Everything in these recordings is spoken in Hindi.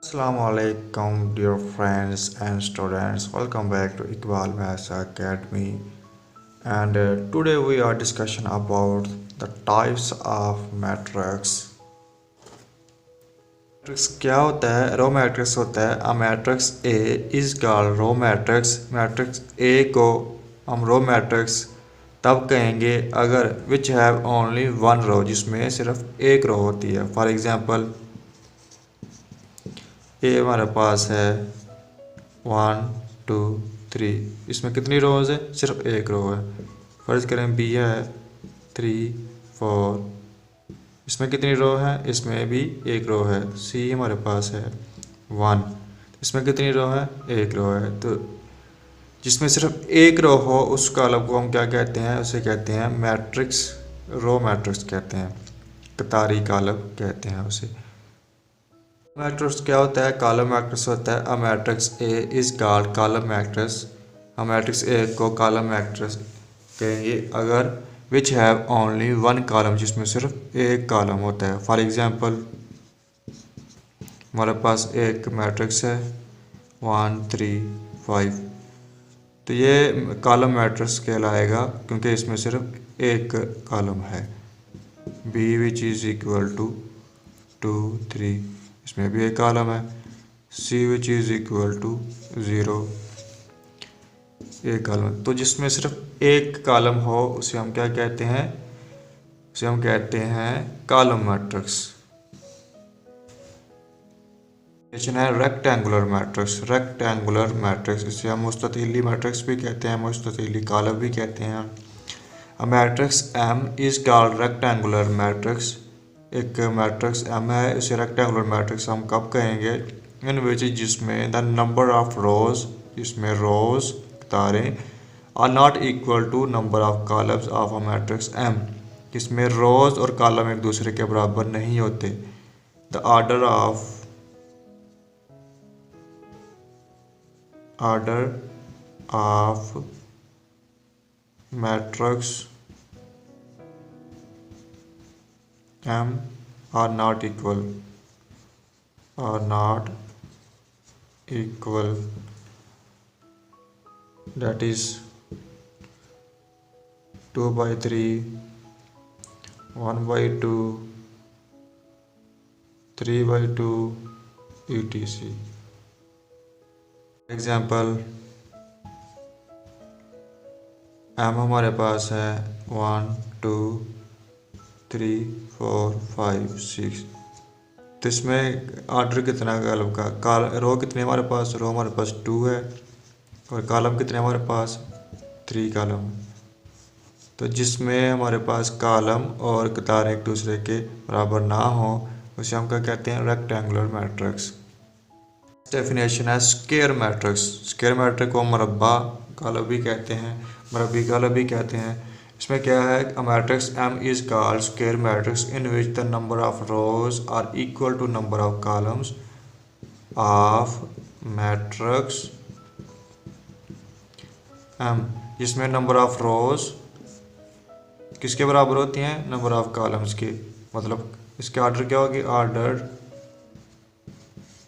Assalamualaikum dear friends and students, welcome back to Iqbal Maths Academy. And today we are discussion about the types of matrix. Matrix क्या होता है? रो मैट्रिक्स होता है a matrix A is called row matrix. Matrix A को हम रो मैट्रिक्स तब कहेंगे अगर which have only one row, जिसमें सिर्फ एक रो होती है. फॉर एग्जांपल ए हमारे पास है 1 2 3. इसमें कितनी रोज है? सिर्फ एक रो है. फर्ज करें बी है 3 4. इसमें कितनी रो है? इसमें भी एक रो है. सी हमारे पास है 1. इसमें कितनी रो है? एक रो है. तो जिसमें सिर्फ एक रो हो उस कॉलम को हम क्या कहते हैं? उसे कहते हैं मैट्रिक्स. रो मैट्रिक्स कहते हैं, कतारी कॉलम कहते हैं उसे. मैट्रिक्स क्या होता है? कॉलम मैट्रिक्स होता है a matrix A is called column matrix. हम मैट्रिक्स ए को कॉलम मैट्रिक्स कहेंगे अगर which have only one column, जिसमें सिर्फ एक कॉलम होता है. फॉर एग्जांपल हमारे पास एक मैट्रिक्स है 1 3 5. तो ये कॉलम मैट्रिक्स कहलाएगा क्योंकि इसमें सिर्फ एक कॉलम है. B which is equal to 2 3. इसमें भी एक कॉलम है. C which is equal to 0. एक कॉलम. तो जिसमें सिर्फ एक कॉलम हो उसे हम क्या कहते हैं? उसे हम कहते हैं कॉलम मैट्रिक्स. है रेक्टेंगुलर मैट्रिक्स. रेक्टेंगुलर मैट्रिक्स इसे हम मुस्ततीली मैट्रिक्स भी कहते हैं, मुस्ततीली कॉलम भी कहते हैं. A matrix M is called rectangular matrix. एक मैट्रिक्स एम है, इसे रेक्टेंगुलर मैट्रिक्स हम कब कहेंगे? इन विच जिसमें द नंबर ऑफ रोज, इसमें रोज कतारें are not equal to number of columns of a matrix M. इसमें रोज और कॉलम एक दूसरे के बराबर नहीं होते. The order of matrix M are not equal, that is 2 by 3, 1 by 2, 3 by 2, etc. Example M हमारे पास है 1 2 3 4 5 6. तो इसमें ऑर्डर कितना कॉलम का रो कितने हमारे पास? रो हमारे पास 2 है. और कॉलम कितने हमारे पास? 3 कॉलम. तो जिसमें हमारे पास कॉलम और कतार एक दूसरे के बराबर ना हो उसे हम क्या कहते हैं? Rectangular matrix. डेफिनेशन है स्क्वायर मैट्रिक्स. स्क्वायर मैट्रिक्स को मरबा कॉलम भी कहते हैं, मरबी कॉलम भी कहते हैं. इसमें क्या है? A matrix M is called square matrix in which the number of rows are equal to number of columns of matrix M. जिसमें नंबर ऑफ रोज किसके बराबर होती हैं? नंबर ऑफ कॉलम्स के. मतलब इसके ऑर्डर क्या होगी? Order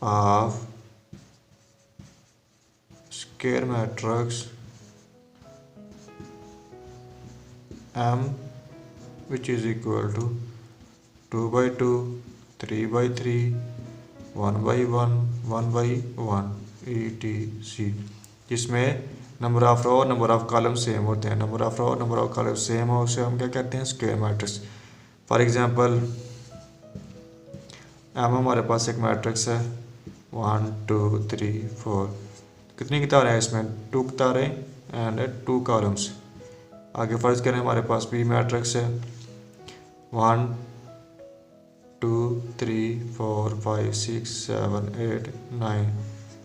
of square matrix M which is equal to 2 by 2, 3 by 3, 1 by 1, 1 by 1 etc. जिसमें नंबर ऑफ रो और नंबर ऑफ कॉलम सेम होते हैं. नंबर ऑफ रो और नंबर ऑफ कॉलम सेम हो उसे हम क्या कहते हैं? Square matrix. For example M हमारे पास एक मैट्रिक्स है 1 2 3 4. कितनी कितारें हैं इसमें? 2 कितारें एंड 2 कॉलम्स. आगे फर्ज करें हमारे पास बी मैट्रिक्स है 1 2 3 4 5 6 7 8 9.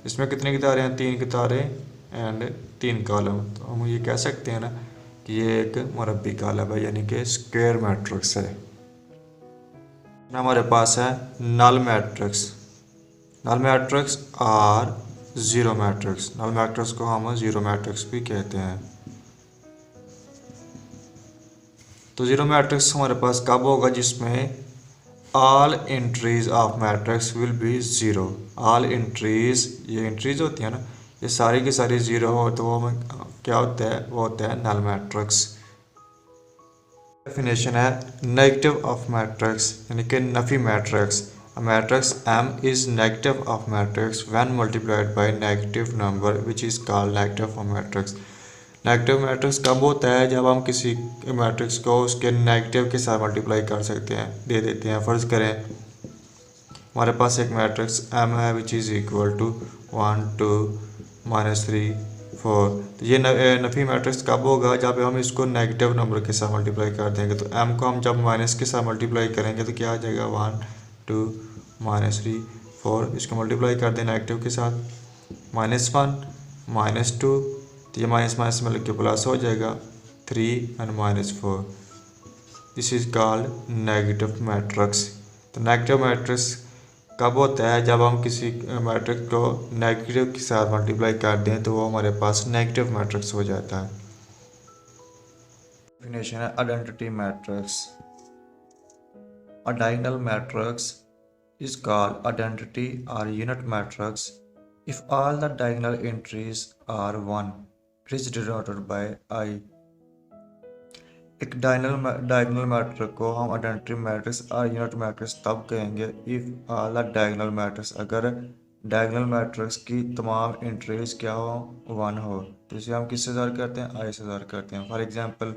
इसमें कितनी कितारें हैं? 3 कितारें एंड 3 कॉलम. तो हम ये कह सकते हैं ना कि ये एक मुरब्बी कॉलम है, यानी कि स्क्वायर मैट्रिक्स है. हमारे पास है नल मैट्रिक्स. नल मैट्रिक्स और जीरो मैट्रिक्स. नल मैट्रिक्स को हम जीरो मैट्रिक्स भी कहते हैं. तो जीरो मैट्रिक्स हमारे पास कब होगा? जिसमें all entries of matrix will be zero. All entries, ये एंट्रीज होती है ना, ये सारी की सारी ज़ीरो हो तो वो में क्या होता है, वो होता है नल मैट्रिक्स। डेफिनेशन है नेगेटिव ऑफ मैट्रिक्स, यानी कि Nafi matrix. A matrix M is negative of matrix when multiplied by negative number which is called negative of matrix। Negative matrix कब होता है, जब हम किसी मैट्रिक्स को उसके नेगेटिव के साथ मल्टीप्लाई कर सकते हैं, दे देते हैं। फ़र्ज़ करें हमारे पास एक मैट्रिक्स M है विच इज़ इक्वल टू 1 2 -3 4। तो ये नफ़ी मैट्रिक्स कब होगा, जब हम इसको नेगेटिव नंबर के साथ मल्टीप्लाई कर देंगे। तो M को हम जब माइनस के साथ मल्टीप्लाई करेंगे तो क्या आ जाएगा, 1 2 -3 4। इसको मल्टीप्लाई कर दें नेगेटिव के साथ, -1 -2, तो ये माइनस माइनस में लग के प्लस हो जाएगा, 3 and -4। This is called negative matrix. तो नेगेटिव मैट्रिक्स कब होता है, जब हम किसी मैट्रिक्स को नेगेटिव के साथ मल्टीप्लाई कर दें तो वो हमारे पास नेगेटिव मैट्रिक्स हो जाता है। डेफिनेशन है identity matrix. A diagonal matrix is called identity or unit matrix if all the diagonal entries are 1. It is denoted by I। एक डायगोनल मैट्रिक्स को हम आइडेंटिटी मैट्रिक्स और यूनिट मैट्रिक्स तब कहेंगे if all the diagonal matrix, अगर डायगोनल मैट्रिक्स की तमाम एंट्रीज क्या हो, 1 हो। तो इसे हम किससे ज़ाहिर करते हैं, I से ज़ाहिर करते हैं। For example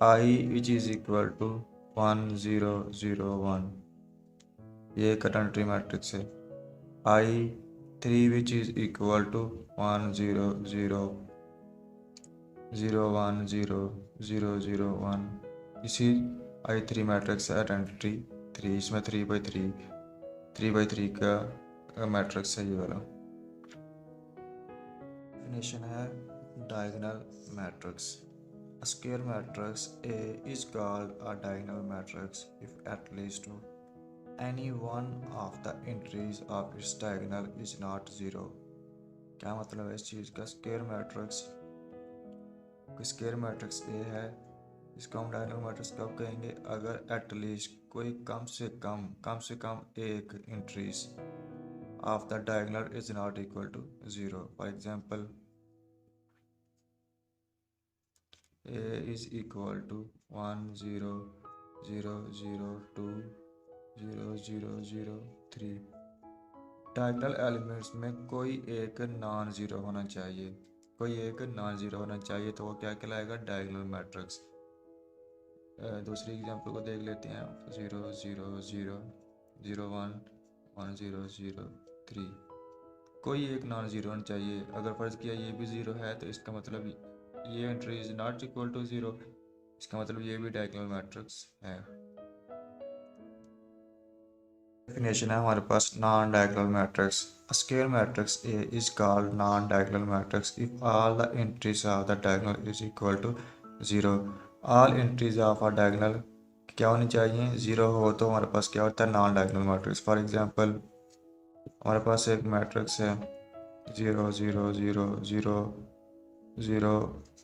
I which is equal to 1 0 0 1, ये एक आइडेंटिटी मैट्रिक्स है। I3 which is equal to 1 0 0 0 1 0 0 0 1, इसी I3 मैट्रिक्स है आइडेंटिटी 3। इसमें 3/3 का मैट्रिक्स है ये वाला। डेफिनेशन है diagonal matrix. A square matrix A is called a diagonal matrix if at least any one of the entries of its diagonal is not zero। क्या मतलब है इस चीज़ का, स्क्वायर मैट्रिक्स, स्क्वायर मैट्रिक्स ए है, इसको हम डायगोनल मैट्रिक्स कब कहेंगे, अगर एटलीस्ट कोई कम से कम एक entries of the diagonal is not equal to zero. For example A is equal to 1 0 0 0 2 0 0 0 3। Diagonal elements में कोई एक नॉन ज़ीरो होना चाहिए, तो वो क्या कहलाएगा, डायगोनल मैट्रिक्स। दूसरी एग्जांपल को देख लेते हैं, 0 0 0 0 1 1 0 0 3। कोई एक नॉन ज़ीरो होना चाहिए। अगर फ़र्ज़ किया ये भी ज़ीरो है तो इसका मतलब ये entry is not equal to zero, इसका मतलब ये भी डायगोनल मैट्रिक्स है। डेफिनेशन है हमारे पास non diagonal matrix. A square matrix A is called non-diagonal matrix if all the entries of the diagonal is equal to zero। all entries of a diagonal क्या होनी चाहिए, ज़ीरो हो तो हमारे पास क्या होता है, non diagonal matrix. For example हमारे पास एक मैट्रिक्स है 0 0 0 0 0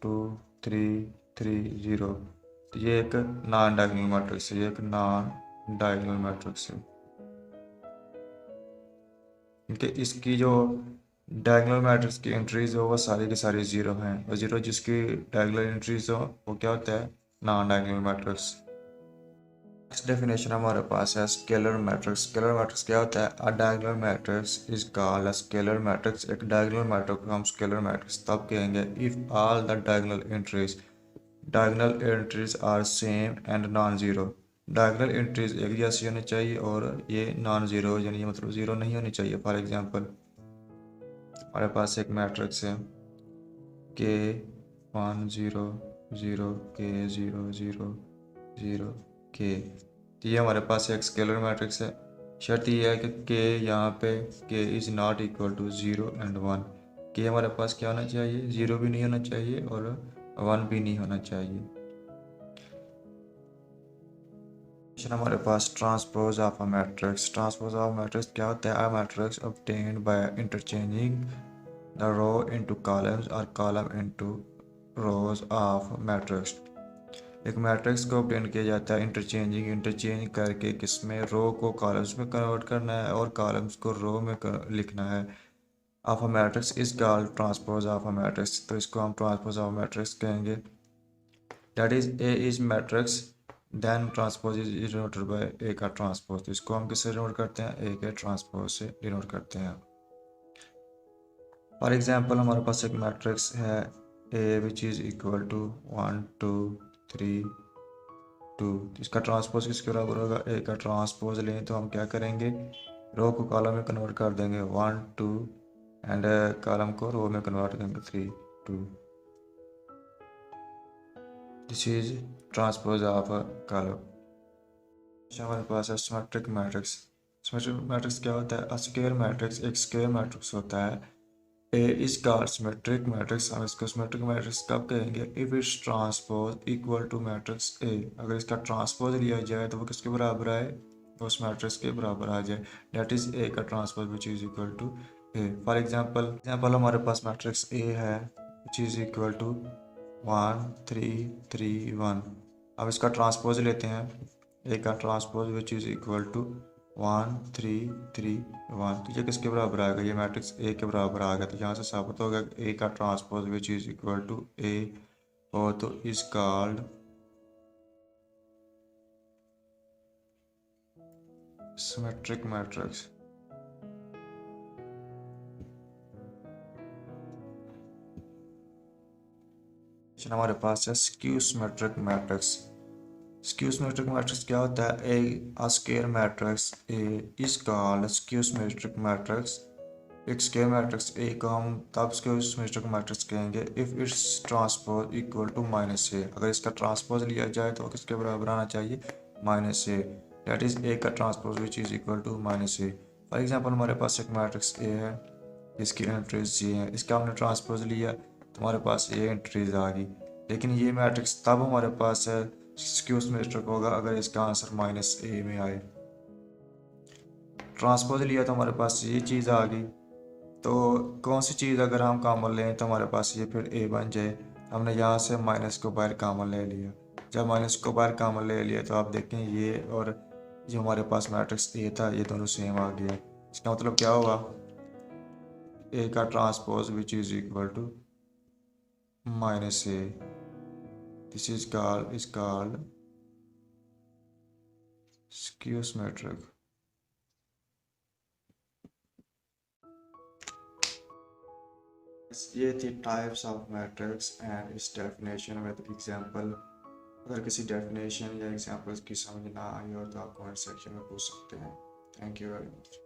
2 3 3 0, तो ये एक नॉन डायगोनल मैट्रिक्स है, ये एक नॉन डायगोनल मैट्रिक्स है, क्योंकि इसकी जो डायगोनल मैट्रिक्स की एंट्रीज हो वो सारी की सारी ज़ीरो हैं, और ज़ीरो जिसकी डायगोनल एंट्रीज हो वो क्या होता है, non diagonal matrix. Next definition हमारे पास है स्केलर मैट्रिक्स। स्केलर मैट्रिक्स क्या होता है, a diagonal matrix is called a scalar matrix. एक डायगोनल मैट्रिक्स को हम स्केलर मैट्रिक्स तब कहेंगे if all the diagonal entries are same and non zero. Diagonal entries एक जैसी होनी चाहिए और ये नॉन ज़ीरो, यानी ये मतलब ज़ीरो नहीं होनी चाहिए। फॉर एग्जांपल हमारे पास एक मैट्रिक्स है के 1 0 0 के 0 0 0 के, तो ये हमारे पास एक स्केलर मैट्रिक्स है। शर्त ये है कि के यहाँ पे K is not equal to 0 and 1। के हमारे पास क्या होना चाहिए, ज़ीरो भी नहीं होना चाहिए और 1 भी नहीं होना चाहिए। हमारे पास transpose of a matrix. Transpose of matrix क्या होता है, a matrix obtained by interchanging the row into columns और column into rows of matrix. एक मैट्रिक्स को ऑब्टेन किया जाता है इंटरचेंज करके, किसमें, रो को कॉलम्स में कन्वर्ट करना है और कॉलम्स को रो में लिखना है। Of a matrix is called transpose of a matrix, तो इसको हम ट्रांसपोज ऑफ मैट्रिक्स कहेंगे। That is A is matrix then transpose is denoted by A का ट्रांसपोज, तो इसको हम किससे डिनोट करते हैं, ए के ट्रांसपोज से डिनोट करते हैं। फॉर एग्जांपल हमारे पास एक मैट्रिक्स है ए विच इज इक्वल टू 1 2 3 2, इसका ट्रांसपोज किसके बराबर होगा, ए का ट्रांसपोज लें तो हम क्या करेंगे, रो को कॉलम में कन्वर्ट कर देंगे 1 2 एंड कॉलम को रो में कन्वर्ट करेंगे 3 2। This is transpose of a column. हमारे पास है सिमेट्रिक मैट्रिक्स। सिमेट्रिक मैट्रिक्स क्या होता है, स्क्वायर मैट्रिक्स एक स्क्वायर मैट्रिक्स होता है। A is called symmetric matrix, हम इसको सिमेट्रिक मैट्रिक्स कब कहेंगे, if it's transpose equal to matrix A, अगर इसका ट्रांसपोज लिया जाए तो वो किसके बराबर आए, तो उस मैट्रिक्स के बराबर आ जाए, डेट इज ए का transpose which is equal to A. For example हमारे पास मैट्रिक्स ए है विच इज इक्वल टू 1 3 3 1। अब इसका ट्रांसपोज लेते हैं, ए का transpose which is equal to 1 3 3 1, तो ये किसके बराबर आएगा, ये मैट्रिक्स ए के बराबर आ गया। तो यहाँ से साबित हो गया ए का transpose which is equal to A और तो इज कॉल्ड सिमेट्रिक मैट्रिक्स। हमारे पास है skew symmetric matrix. Skew symmetric matrix क्या होता है, a square matrix A is called skew symmetric matrix. एक स्क्वायर मैट्रिक्स ए को हम तब स्क्यू सिमेट्रिक मैट्रिक्स कहेंगे if it's transpose equal to minus A, अगर इसका ट्रांसपोज लिया जाए तो किसके बराबर आना चाहिए, minus A, that is A का transpose which is equal to minus A. For example हमारे पास एक मैट्रिक्स ए है, इसकी एंट्रीज ये है, इसका हमने ट्रांसपोज लिया तो हमारे पास ये एंट्रीज आ गई, लेकिन ये मैट्रिक्स तब हमारे पास है स्क्यू सिमेट्रिक होगा अगर इसका आंसर माइनस ए में आए। ट्रांसपोज लिया तो हमारे पास ये चीज़ आ गई, तो कौन सी चीज़ अगर हम कॉमन लें तो हमारे पास ये फिर ए बन जाए। हमने यहाँ से माइनस को बाहर कॉमन ले लिया, जब माइनस को बाहर कॉमन ले लिया तो आप देखें ये और जो हमारे पास मैट्रिक्स ए था ये दोनों सेम आ गया। इसका मतलब क्या हुआ, ए का transpose which is equal to minus A, this is called skew symmetric. ये थी टाइप्स ऑफ मैट्रिक्स एंड इस डेफिनेशन विद एग्जांपल। अगर किसी डेफिनेशन या एग्जांपल्स की समझ ना आई हो तो आप कमेंट सेक्शन में पूछ सकते हैं। Thank you very much.